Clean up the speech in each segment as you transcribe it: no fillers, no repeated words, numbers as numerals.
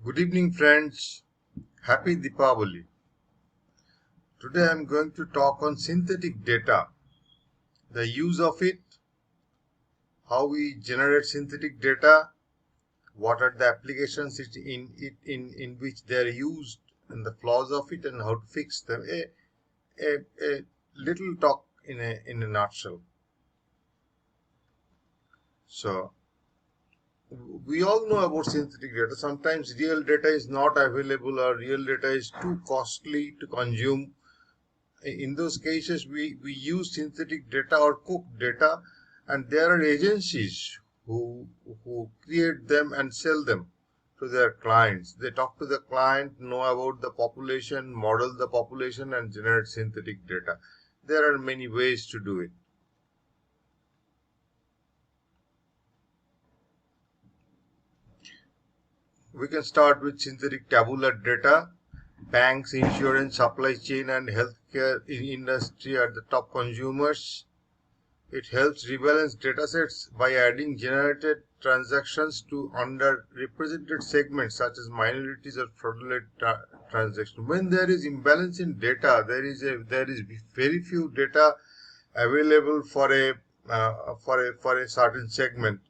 Good evening, friends. Happy Deepavali. Today I am going to talk on synthetic data, the use of it, how we generate synthetic data, what are the applications in which they are used, and the flaws of it, and how to fix them. A little talk in a nutshell. So we all know about synthetic data. Sometimes real data is not available, or real data is too costly to consume. In those cases, we use synthetic data or cooked data, and there are agencies who create them and sell them to their clients. They talk to the client, know about the population, model the population, and generate synthetic data. There are many ways to do it. We can start with synthetic tabular data. Banks, insurance, supply chain, and healthcare industry are the top consumers. It helps rebalance datasets by adding generated transactions to underrepresented segments such as minorities or fraudulent transactions. When there is imbalance in data, there is very few data available for a certain segment.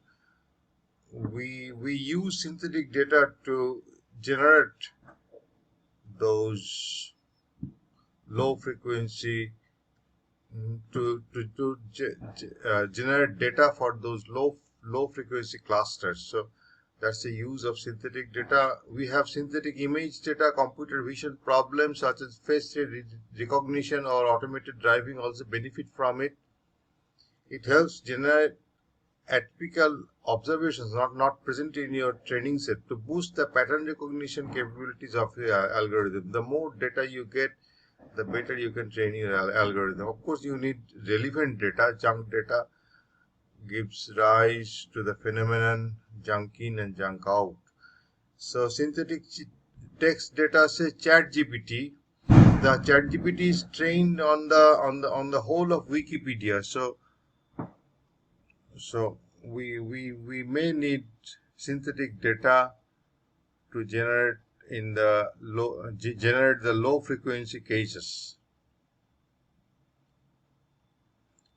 We use synthetic data to generate those low frequency generate data for those low frequency clusters. So that's the use of synthetic data. We have synthetic image data. Computer vision problems such as face recognition or automated driving also benefit from it. It helps generate atypical observations not present in your training set to boost the pattern recognition capabilities of the algorithm. The more data you get, the better you can train your algorithm. Of course, you need relevant data. Junk data gives rise to the phenomenon junk in and junk out. So synthetic text data, say ChatGPT. The ChatGPT is trained on the whole of Wikipedia. So we may need synthetic data to generate the low frequency cases.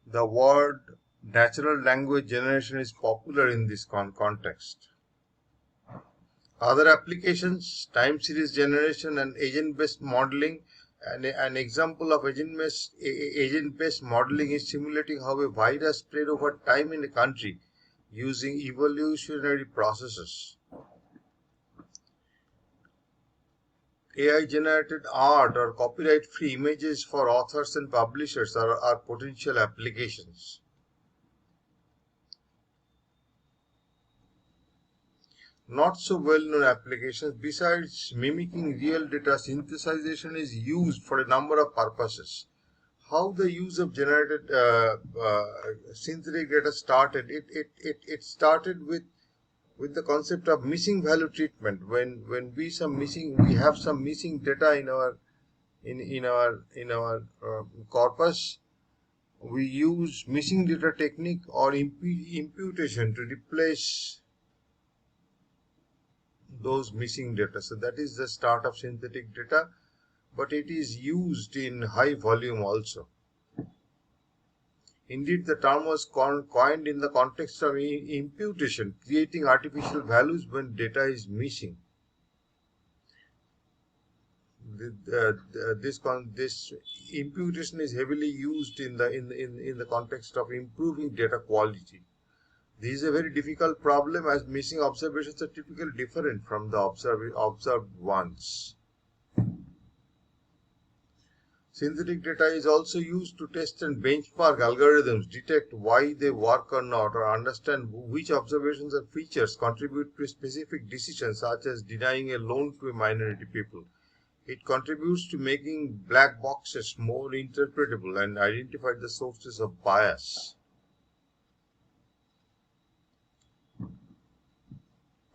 The word natural language generation is popular in this context. Other applications, time series generation and agent-based modeling. An example of agent-based modeling is simulating how a virus spread over time in a country using evolutionary processes. AI-generated art or copyright-free images for authors and publishers are potential applications. Not so well-known applications. Besides mimicking real data, synthesization is used for a number of purposes. How the use of generated synthetic data started? It started with the concept of missing value treatment. When we have some missing data in our corpus, we use missing data technique or imputation to replace those missing data. So that is the start of synthetic data, but it is used in high volume also. Indeed, the term was coined in the context of imputation, creating artificial values when data is missing. This imputation is heavily used in the context of improving data quality. This is a very difficult problem as missing observations are typically different from the observed ones. Synthetic data is also used to test and benchmark algorithms, detect why they work or not, or understand which observations or features contribute to a specific decision, such as denying a loan to a minority people. It contributes to making black boxes more interpretable and identify the sources of bias.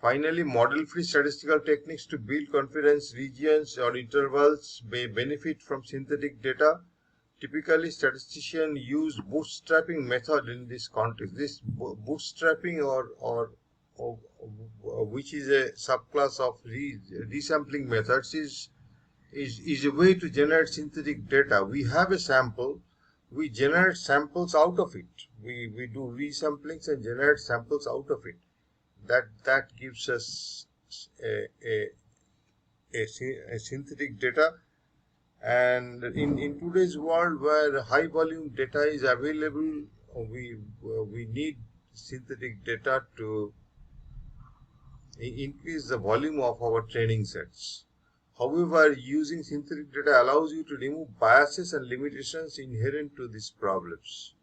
Finally, model-free statistical techniques to build confidence regions or intervals may benefit from synthetic data. Typically, statisticians use bootstrapping method in this context. This bootstrapping or which is a subclass of resampling methods, is a way to generate synthetic data. We have a sample, we generate samples out of it. We do resamplings and generate samples out of it. That gives us a synthetic data. And in today's world where high volume data is available, we need synthetic data to increase the volume of our training sets. However, using synthetic data allows you to remove biases and limitations inherent to these problems.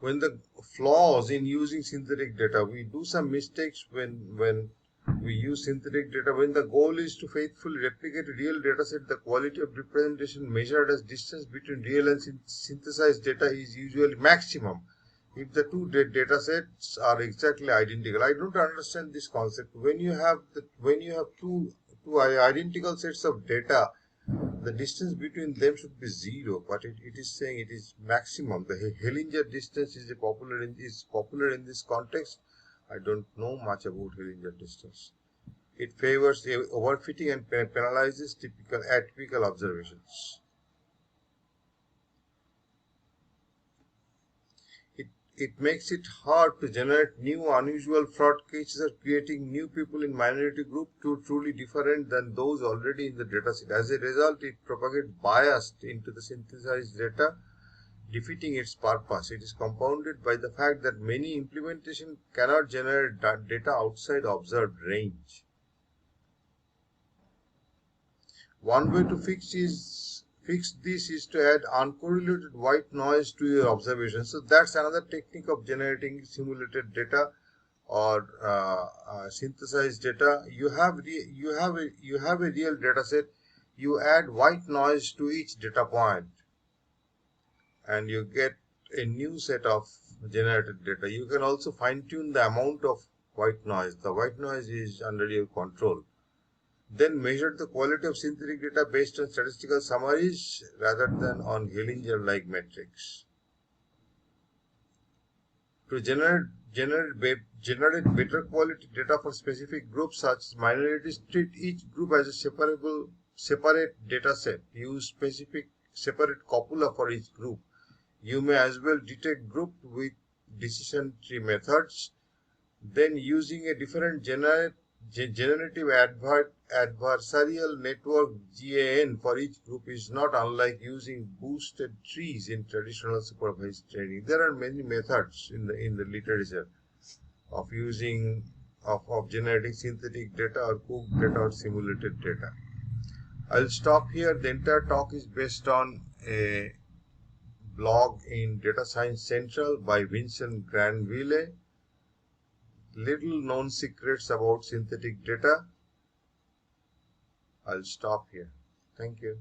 When the flaws in using synthetic data, we do some mistakes when we use synthetic data. When the goal is to faithfully replicate a real data set, the quality of representation measured as distance between real and synthesized data is usually maximum if the two data sets are exactly identical. I don't understand this concept. When you have two identical sets of data, the distance between them should be zero, but it is saying it is maximum. The Hellinger distance is popular in this context. I don't know much about Hellinger distance. It favors overfitting and penalizes atypical observations. It makes it hard to generate new unusual fraud cases or creating new people in minority group truly different than those already in the dataset. As a result, it propagates bias into the synthesized data, defeating its purpose. It is compounded by the fact that many implementations cannot generate data outside observed range. One way to fix this is to add uncorrelated white noise to your observation. So that's another technique of generating simulated data or synthesized data. You have a real data set. You add white noise to each data point, and you get a new set of generated data. You can also fine tune the amount of white noise. The white noise is under your control. Then measure the quality of synthetic data based on statistical summaries rather than on Hellinger-like metrics. To generate better quality data for specific groups such as minorities, treat each group as a separate data set. Use separate copula for each group. You may as well detect group with decision tree methods. Then using a different generative adversarial network GAN for each group is not unlike using boosted trees in traditional supervised training. There are many methods in the literature of generating synthetic data or cooked data or simulated data. I'll stop here. The entire talk is based on a blog in Data Science Central by Vincent Granville. Little known secrets about synthetic data. I'll stop here. Thank you.